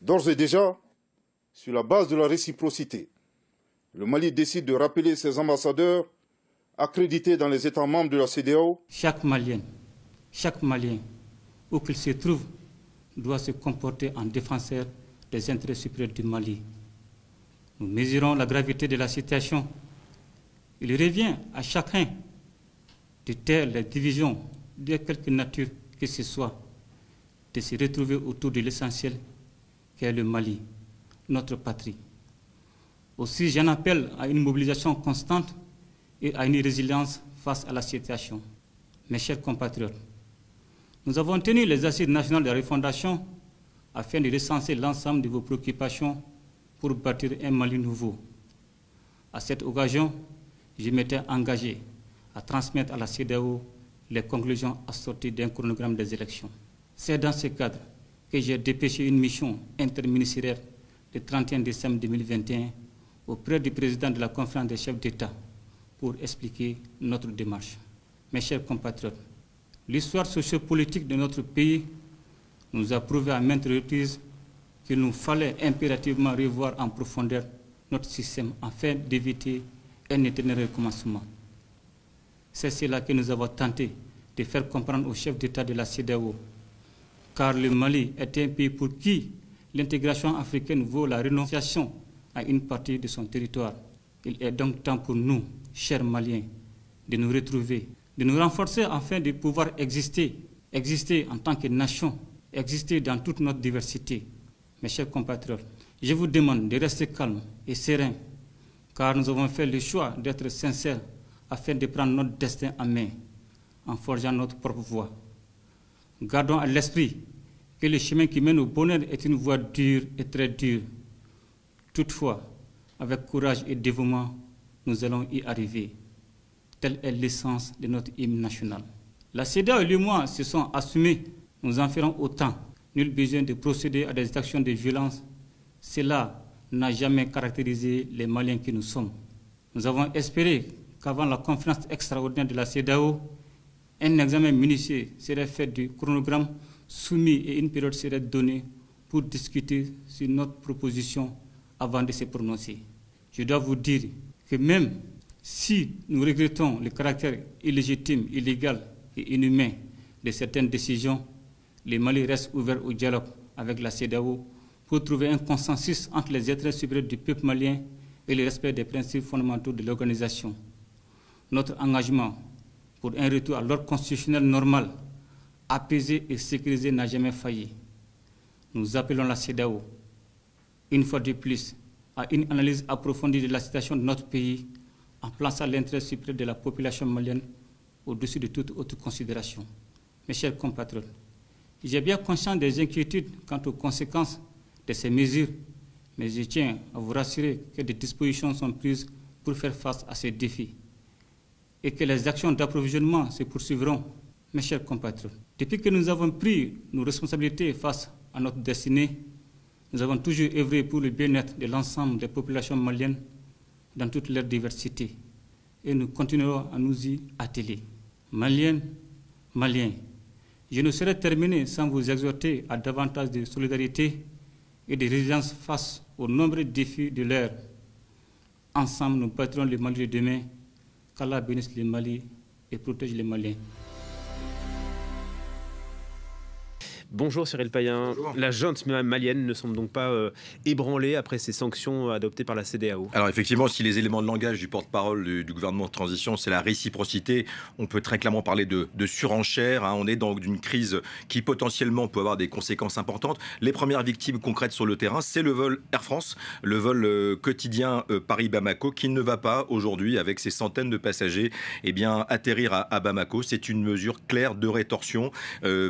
D'ores et déjà, sur la base de la réciprocité, le Mali décide de rappeler ses ambassadeurs accrédités dans les États membres de la CEDEAO. Chaque Malien, où qu'il se trouve, doit se comporter en défenseur des intérêts supérieurs du Mali. Nous mesurons la gravité de la situation. Il revient à chacun de taire les divisions de quelque nature que ce soit, de se retrouver autour de l'essentiel qu'est le Mali, notre patrie. Aussi, j'en appelle à une mobilisation constante et à une résilience face à la situation. Mes chers compatriotes, nous avons tenu les assises nationales de la refondation afin de recenser l'ensemble de vos préoccupations pour bâtir un Mali nouveau. À cette occasion, je m'étais engagé à transmettre à la CEDEAO les conclusions assorties d'un chronogramme des élections. C'est dans ce cadre que j'ai dépêché une mission interministérielle le 31 décembre 2021 auprès du président de la conférence des chefs d'État pour expliquer notre démarche. Mes chers compatriotes, l'histoire sociopolitique de notre pays nous a prouvé à maintes reprises qu'il nous fallait impérativement revoir en profondeur notre système afin d'éviter un éternel recommencement. C'est cela que nous avons tenté de faire comprendre aux chefs d'État de la CEDEAO, car le Mali est un pays pour qui l'intégration africaine vaut la renonciation à une partie de son territoire. Il est donc temps pour nous, chers Maliens, de nous retrouver, de nous renforcer afin de pouvoir exister en tant que nation, exister dans toute notre diversité. Mes chers compatriotes, je vous demande de rester calmes et sereins, car nous avons fait le choix d'être sincères afin de prendre notre destin en main, en forgeant notre propre voie. Gardons à l'esprit que le chemin qui mène au bonheur est une voie dure et très dure. Toutefois, avec courage et dévouement, nous allons y arriver. Telle est l'essence de notre hymne national. La CEDEAO et l'UEMOA se sont assumés, nous en ferons autant. Nul besoin de procéder à des actions de violence. Cela n'a jamais caractérisé les Maliens que nous sommes. Nous avons espéré qu'avant la conférence extraordinaire de la CEDEAO, un examen minutieux serait fait du chronogramme soumis et une période serait donnée pour discuter sur notre proposition avant de se prononcer. Je dois vous dire que même si nous regrettons le caractère illégitime, illégal et inhumain de certaines décisions, le Mali reste ouvert au dialogue avec la CEDEAO pour trouver un consensus entre les intérêts supérieurs du peuple malien et le respect des principes fondamentaux de l'organisation. Notre engagement pour un retour à l'ordre constitutionnel normal, apaisé et sécurisé n'a jamais failli. Nous appelons la CEDEAO, une fois de plus, à une analyse approfondie de la situation de notre pays en plaçant l'intérêt supérieur de la population malienne au-dessus de toute autre considération. Mes chers compatriotes, j'ai bien conscience des inquiétudes quant aux conséquences de ces mesures, mais je tiens à vous rassurer que des dispositions sont prises pour faire face à ces défis et que les actions d'approvisionnement se poursuivront. Mes chers compatriotes, depuis que nous avons pris nos responsabilités face à notre destinée, nous avons toujours œuvré pour le bien-être de l'ensemble des populations maliennes dans toute leur diversité et nous continuerons à nous y atteler. Maliennes, Maliens, je ne saurais terminer sans vous exhorter à davantage de solidarité et de résilience face aux nombreux défis de l'heure. Ensemble, nous bâtirons le Mali de demain. Qu'Allah bénisse le Mali et protège les Maliens. Bonjour Cyril Payen. Bonjour. La junte malienne ne semble donc pas ébranlée après ces sanctions adoptées par la CEDEAO. Alors effectivement, si les éléments de langage du porte-parole du gouvernement de transition, c'est la réciprocité, on peut très clairement parler de surenchère. On est dans une crise qui potentiellement peut avoir des conséquences importantes. Les premières victimes concrètes sur le terrain, c'est le vol Air France, le vol quotidien Paris-Bamako, qui ne va pas aujourd'hui, avec ses centaines de passagers, atterrir à Bamako. C'est une mesure claire de rétorsion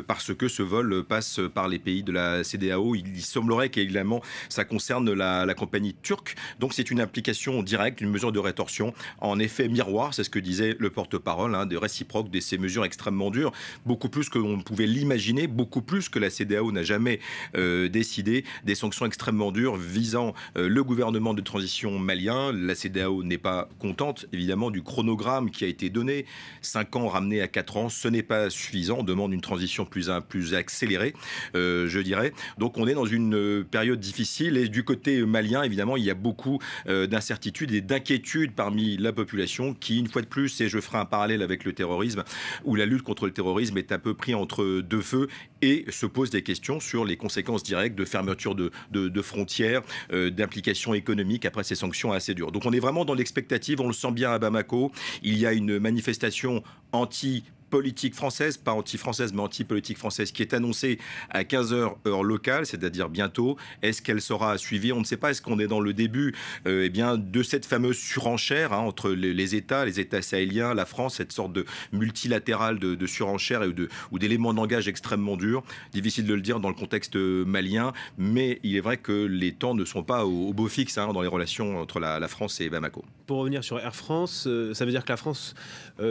parce que ce vol passe par les pays de la CEDEAO. Il semblerait qu'évidemment ça concerne la compagnie turque. Donc c'est une application directe, une mesure de rétorsion. En effet miroir, c'est ce que disait le porte-parole, de réciproque de ces mesures extrêmement dures, beaucoup plus que l'on pouvait l'imaginer, beaucoup plus que la CEDEAO n'a jamais décidé, des sanctions extrêmement dures visant le gouvernement de transition malien. La CEDEAO n'est pas contente évidemment du chronogramme qui a été donné, 5 ans ramenés à 4 ans, ce n'est pas suffisant, on demande une transition plus accélérée. accéléré, je dirais. Donc on est dans une période difficile et du côté malien, évidemment, il y a beaucoup d'incertitudes et d'inquiétudes parmi la population qui, une fois de plus, et je ferai un parallèle avec le terrorisme, où la lutte contre le terrorisme est un peu pris entre deux feux et se pose des questions sur les conséquences directes de fermeture de frontières, d'implications économiques après ces sanctions assez dures. Donc on est vraiment dans l'expectative, on le sent bien à Bamako. Il y a une manifestation anti-politique française, pas anti-française, mais anti-politique française, qui est annoncée à 15h heure locale, c'est-à-dire bientôt. Est-ce qu'elle sera suivie? On ne sait pas. Est-ce qu'on est dans le début de cette fameuse surenchère entre les États sahéliens, la France, cette sorte de multilatérale de surenchère ou d'éléments de langage extrêmement durs. Difficile de le dire dans le contexte malien, mais il est vrai que les temps ne sont pas au beau fixe dans les relations entre la France et Bamako. Pour revenir sur Air France, ça veut dire que la France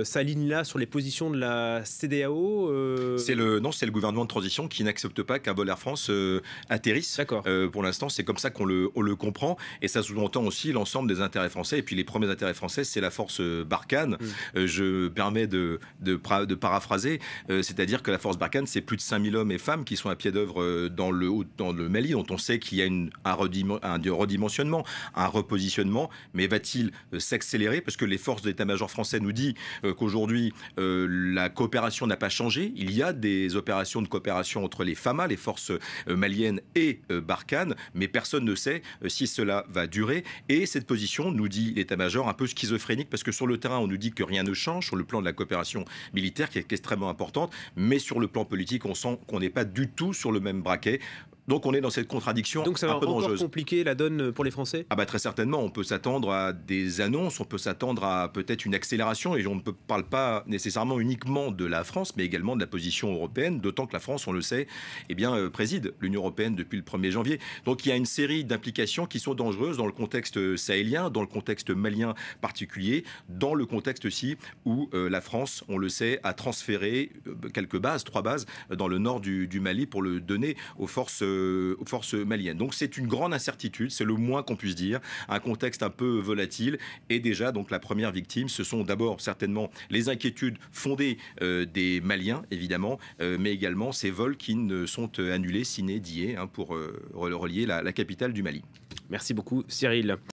s'aligne là sur les positions de la CEDEAO c'est le gouvernement de transition qui n'accepte pas qu'un vol Air France atterrisse. D'accord. Pour l'instant, c'est comme ça qu'on le comprend. Et ça sous-entend aussi l'ensemble des intérêts français. Et puis les premiers intérêts français, c'est la force Barkhane. Je permets de paraphraser. C'est-à-dire que la force Barkhane, c'est plus de 5000 hommes et femmes qui sont à pied d'œuvre dans le Mali, dont on sait qu'il y a un redimensionnement, un repositionnement. Mais va-t-il s'accélérer? Parce que les forces d'état-major français nous disent qu'aujourd'hui, la coopération n'a pas changé. Il y a des opérations de coopération entre les FAMA, les forces maliennes, et Barkhane, mais personne ne sait si cela va durer. Et cette position, nous dit l'état-major, un peu schizophrénique, parce que sur le terrain, on nous dit que rien ne change sur le plan de la coopération militaire, qui est extrêmement importante, mais sur le plan politique, on sent qu'on n'est pas du tout sur le même braquet. Donc on est dans cette contradiction un peu dangereuse. Donc ça va encore compliquer la donne pour les Français? Très certainement, on peut s'attendre à des annonces, on peut s'attendre à peut-être une accélération, et on ne parle pas nécessairement uniquement de la France, mais également de la position européenne, d'autant que la France, on le sait, préside l'Union européenne depuis le 1er janvier. Donc il y a une série d'implications qui sont dangereuses dans le contexte sahélien, dans le contexte malien particulier, dans le contexte aussi où la France, on le sait, a transféré quelques bases, 3 bases, dans le nord du Mali pour le donner aux forces maliennes. Donc c'est une grande incertitude, c'est le moins qu'on puisse dire, un contexte un peu volatile, et déjà donc la première victime, ce sont d'abord certainement les inquiétudes fondées des Maliens évidemment, mais également ces vols qui ne sont annulés sine die pour relier la capitale du Mali. Merci beaucoup Cyril.